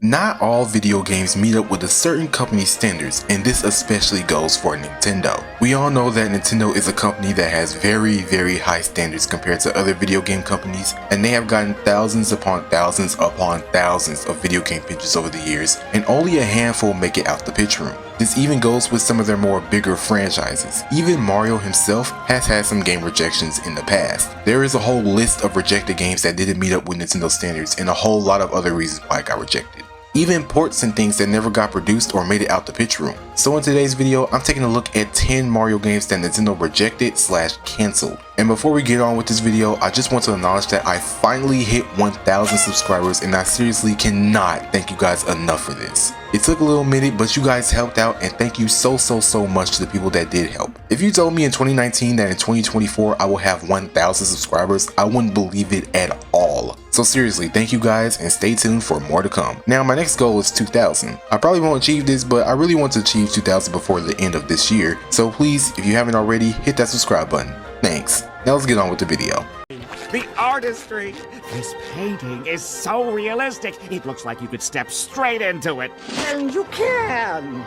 Not all video games meet up with a certain company's standards, and this especially goes for Nintendo. We all know that Nintendo is a company that has very high standards compared to other video game companies, and they have gotten thousands upon thousands of video game pitches over the years, and only a handful make it out the pitch room. This even goes with some of their more bigger franchises. Even Mario himself has had some game rejections in the past. There is a whole list of rejected games that didn't meet up with Nintendo standards, and a whole lot of other reasons why it got rejected. Even ports and things that never got produced or made it out the pitch room. So in today's video, I'm taking a look at 10 Mario games that Nintendo rejected / canceled. And before we get on with this video, I just want to acknowledge that I finally hit 1,000 subscribers, and I seriously cannot thank you guys enough for this. It took a little minute, but you guys helped out, and thank you so much to the people that did help. If you told me in 2019 that in 2024 I will have 1,000 subscribers, I wouldn't believe it at all. So seriously, thank you guys, and stay tuned for more to come. Now my next goal is 2,000. I probably won't achieve this, but I really want to achieve 2,000 before the end of this year. So please, if you haven't already, hit that subscribe button. Thanks. Now let's get on with the video. The artistry! This painting is so realistic, it looks like you could step straight into it. And you can!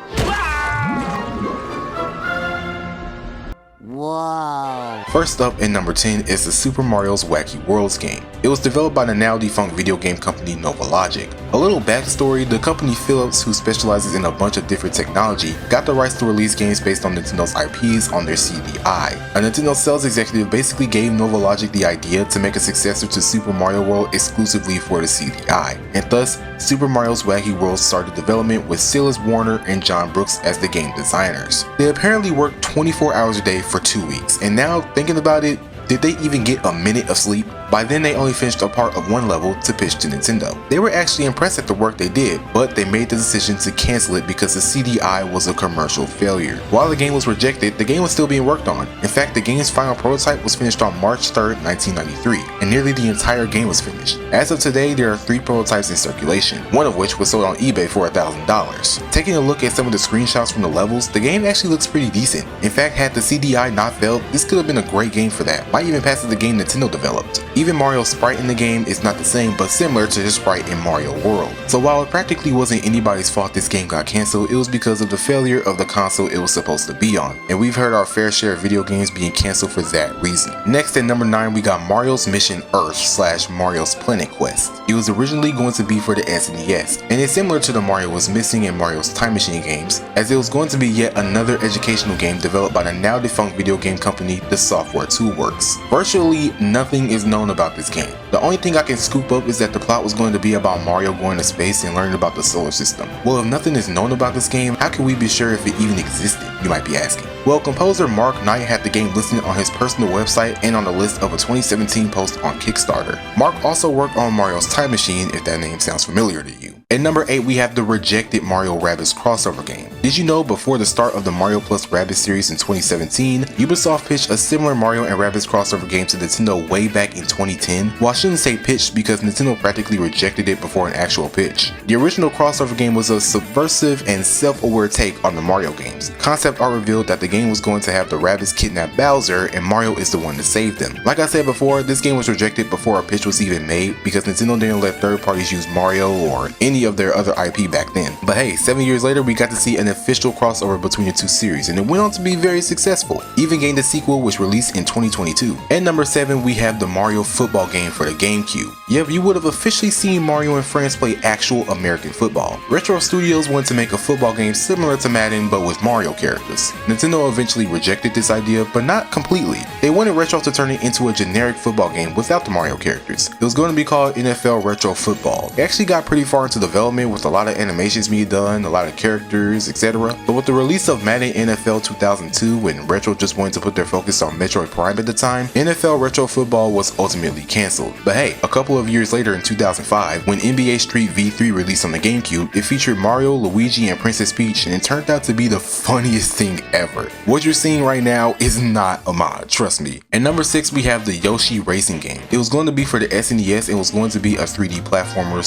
Whoa. First up in number 10 is the Super Mario's Wacky Worlds game. It was developed by the now defunct video game company Novalogic. A little backstory, the company Philips, who specializes in a bunch of different technology, got the rights to release games based on Nintendo's IPs on their CDI. A Nintendo sales executive basically gave Novalogic the idea to make a successor to Super Mario World exclusively for the CDI, and thus Super Mario's Wacky Worlds started development with Silas Warner and John Brooks as the game designers. They apparently worked 24 hours a day for 2 weeks, and now thinking about it, did they even get a minute of sleep? By then they only finished a part of one level to pitch to Nintendo. They were actually impressed at the work they did, but they made the decision to cancel it because the CDI was a commercial failure. While the game was rejected, the game was still being worked on. In fact, the game's final prototype was finished on March 3rd, 1993, and nearly the entire game was finished. As of today, there are 3 prototypes in circulation, one of which was sold on eBay for $1,000. Taking a look at some of the screenshots from the levels, the game actually looks pretty decent. In fact, had the CDI not failed, this could have been a great game for that, might even pass the game Nintendo developed. Even Mario's sprite in the game is not the same, but similar to his sprite in Mario World. So while it practically wasn't anybody's fault this game got cancelled, it was because of the failure of the console it was supposed to be on. And we've heard our fair share of video games being cancelled for that reason. Next at number 9, we got Mario's Mission Earth / Mario's Planet Quest. It was originally going to be for the SNES, and it's similar to the Mario Was Missing and Mario's Time Machine games, as it was going to be yet another educational game developed by the now defunct video game company The Software Toolworks. Virtually nothing is known about this game. The only thing I can scoop up is that the plot was going to be about Mario going to space and learning about the solar system. Well, if nothing is known about this game, how can we be sure if it even existed, you might be asking? Well, composer Mark Knight had the game listed on his personal website and on the list of a 2017 post on Kickstarter. Mark also worked on Mario's Time Machine, if that name sounds familiar to you. At number 8, we have the rejected Mario Rabbids crossover game. Did you know before the start of the Mario plus Rabbids series in 2017, Ubisoft pitched a similar Mario and Rabbids crossover game to Nintendo way back in 2010? Well, I shouldn't say pitched because Nintendo practically rejected it before an actual pitch. The original crossover game was a subversive and self-aware take on the Mario games. Concept art revealed that the game was going to have the Rabbids kidnap Bowser and Mario is the one to save them. Like I said before, this game was rejected before a pitch was even made because Nintendo didn't let third parties use Mario or any of their other IP back then. But hey, 7 years later we got to see an official crossover between the two series, and it went on to be very successful. Even gained a sequel which released in 2022. At number 7, we have the Mario football game for the GameCube. Yep, you would have officially seen Mario and friends play actual American football. Retro Studios wanted to make a football game similar to Madden but with Mario characters. Nintendo eventually rejected this idea, but not completely. They wanted Retro to turn it into a generic football game without the Mario characters. It was going to be called NFL Retro Football. It actually got pretty far into development with a lot of animations being done, a lot of characters, etc. But with the release of Madden NFL 2002, when Retro just wanted to put their focus on Metroid Prime at the time, NFL Retro Football was ultimately cancelled. But hey, a couple of years later in 2005, when NBA Street V3 released on the GameCube, it featured Mario, Luigi, and Princess Peach, and it turned out to be the funniest thing ever. What you're seeing right now is not a mod, trust me. At number 6, we have the Yoshi racing game. It was going to be for the SNES and was going to be a 3D platformer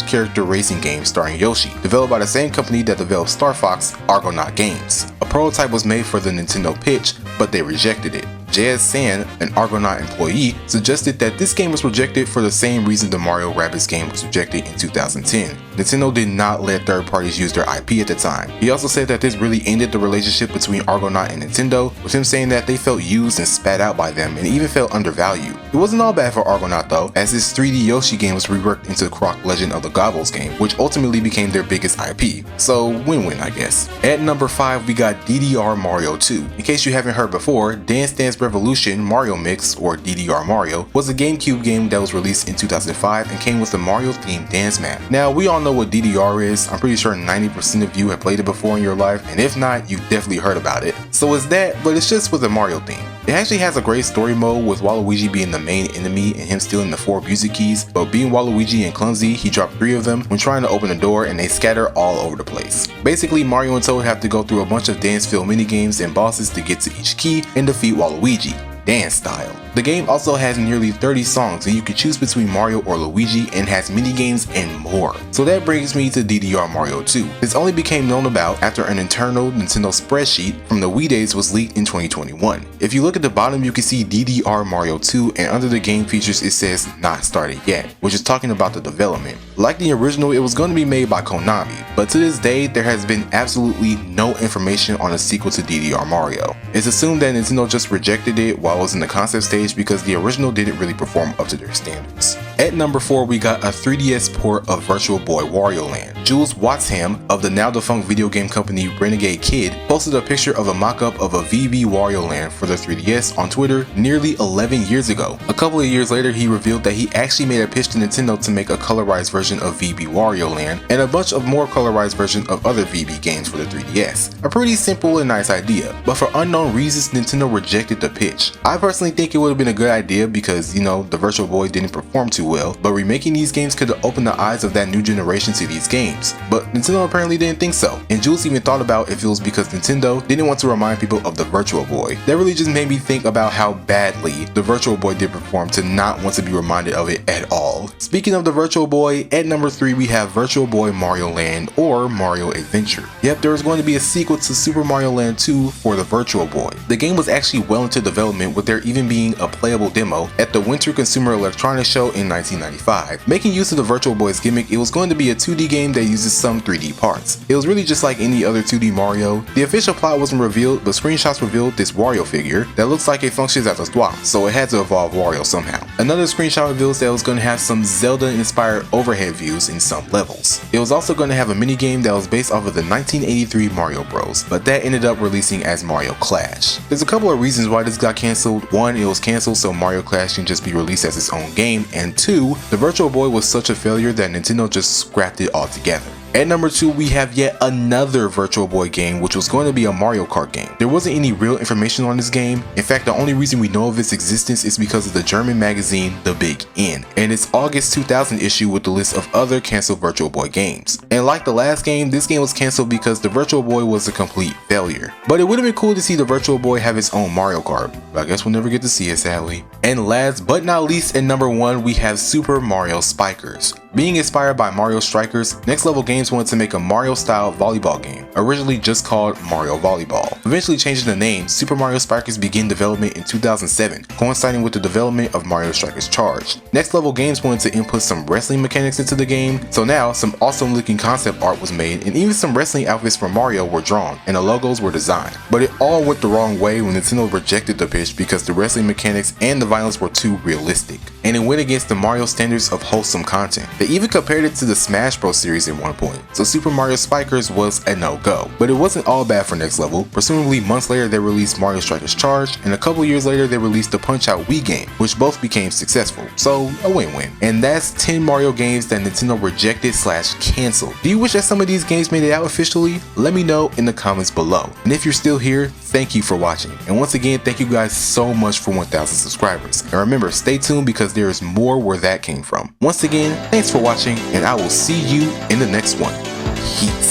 / character racing game starring Yoshi, developed by the same company that developed Star Fox, Argonaut Games. A prototype was made for the Nintendo pitch, but they rejected it. Jazz San, an Argonaut employee, suggested that this game was rejected for the same reason the Mario Rabbids game was rejected in 2010. Nintendo did not let third parties use their IP at the time. He also said that this really ended the relationship between Argonaut and Nintendo, with him saying that they felt used and spat out by them and even felt undervalued. It wasn't all bad for Argonaut though, as his 3D Yoshi game was reworked into Croc Legend of the Goggles game, which ultimately became their biggest IP. So win-win, I guess. At number 5 we got DDR Mario 2. In case you haven't heard before, Dance Dance Revolution Mario Mix, or DDR Mario, was a GameCube game that was released in 2005 and came with a Mario themed dance map. Now we all know what DDR is. I'm pretty sure 90% of you have played it before in your life, and if not, you've definitely heard about it. So it's that, but it's just with a Mario theme. It actually has a great story mode with Waluigi being the main enemy and him stealing the 4 music keys, but being Waluigi and clumsy, he dropped 3 of them when trying to open the door and they scatter all over the place. Basically, Mario and Toad have to go through a bunch of dance-filled minigames and bosses to get to each key and defeat Waluigi, dance style. The game also has nearly 30 songs and you can choose between Mario or Luigi and has minigames and more. So that brings me to DDR Mario 2. This only became known about after an internal Nintendo spreadsheet from the Wii days was leaked in 2021. If you look at the bottom you can see DDR Mario 2 and under the game features it says not started yet, which is talking about the development. Like the original, it was going to be made by Konami, but to this day there has been absolutely no information on a sequel to DDR Mario. It's assumed that Nintendo just rejected it while it was in the concept stage because the original didn't really perform up to their standards. At number 4 we got a 3DS port of Virtual Boy Wario Land. Jules Watsham of the now defunct video game company Renegade Kid posted a picture of a mock-up of a VB Wario Land for the 3DS on Twitter nearly 11 years ago. A couple of years later he revealed that he actually made a pitch to Nintendo to make a colorized version of VB Wario Land and a bunch of more colorized versions of other VB games for the 3DS. A pretty simple and nice idea, but for unknown reasons Nintendo rejected the pitch. I personally think it would have been a good idea because, you know, the Virtual Boy didn't perform too well, but remaking these games could have opened the eyes of that new generation to these games. But Nintendo apparently didn't think so, and Jules even thought about if it was because Nintendo didn't want to remind people of the Virtual Boy. That really just made me think about how badly the Virtual Boy did perform to not want to be reminded of it at all. Speaking of the Virtual Boy, at number 3 we have Virtual Boy Mario Land or Mario Adventure. Yep, there was going to be a sequel to Super Mario Land 2 for the Virtual Boy. The game was actually well into development with there even being a playable demo at the Winter Consumer Electronics Show in 1995. Making use of the Virtual Boy's gimmick, it was going to be a 2D game that uses some 3D parts. It was really just like any other 2D Mario. The official plot wasn't revealed, but screenshots revealed this Wario figure that looks like it functions as a swap, so it had to evolve Wario somehow. Another screenshot reveals that it was going to have some Zelda-inspired overhead views in some levels. It was also going to have a minigame that was based off of the 1983 Mario Bros, but that ended up releasing as Mario Clash. There's a couple of reasons why this got cancelled. One, it was cancelled so Mario Clash can just be released as its own game, and 2, the Virtual Boy was such a failure that Nintendo just scrapped it altogether. At number 2 we have yet another Virtual Boy game which was going to be a Mario Kart game. There wasn't any real information on this game. In fact, the only reason we know of its existence is because of the German magazine The Big N and its August 2000 issue with the list of other cancelled Virtual Boy games. And like the last game, this game was cancelled because the Virtual Boy was a complete failure. But it would have been cool to see the Virtual Boy have its own Mario Kart, but I guess we'll never get to see it sadly. And last but not least, at number 1 we have Super Mario Spikers. Being inspired by Mario Strikers, Next Level Games wanted to make a Mario-style volleyball game, originally just called Mario Volleyball. Eventually changing the name, Super Mario Spikers began development in 2007, coinciding with the development of Mario Strikers Charged. Next Level Games wanted to input some wrestling mechanics into the game, so now some awesome looking concept art was made and even some wrestling outfits for Mario were drawn and the logos were designed. But it all went the wrong way when Nintendo rejected the pitch because the wrestling mechanics and the violence were too realistic, and it went against the Mario standards of wholesome content. They even compared it to the Smash Bros series at one point, so Super Mario Spikers was a no-go. But it wasn't all bad for Next Level. Presumably months later they released Mario Strikers Charged, and a couple years later they released the Punch-Out Wii game, which both became successful, so a win-win. And that's 10 Mario games that Nintendo rejected / canceled. Do you wish that some of these games made it out officially? Let me know in the comments below. And if you're still here, thank you for watching. And once again, thank you guys so much for 1,000 subscribers. And remember, stay tuned because there is more where that came from. Once again, thanks for watching, and I will see you in the next one. Peace.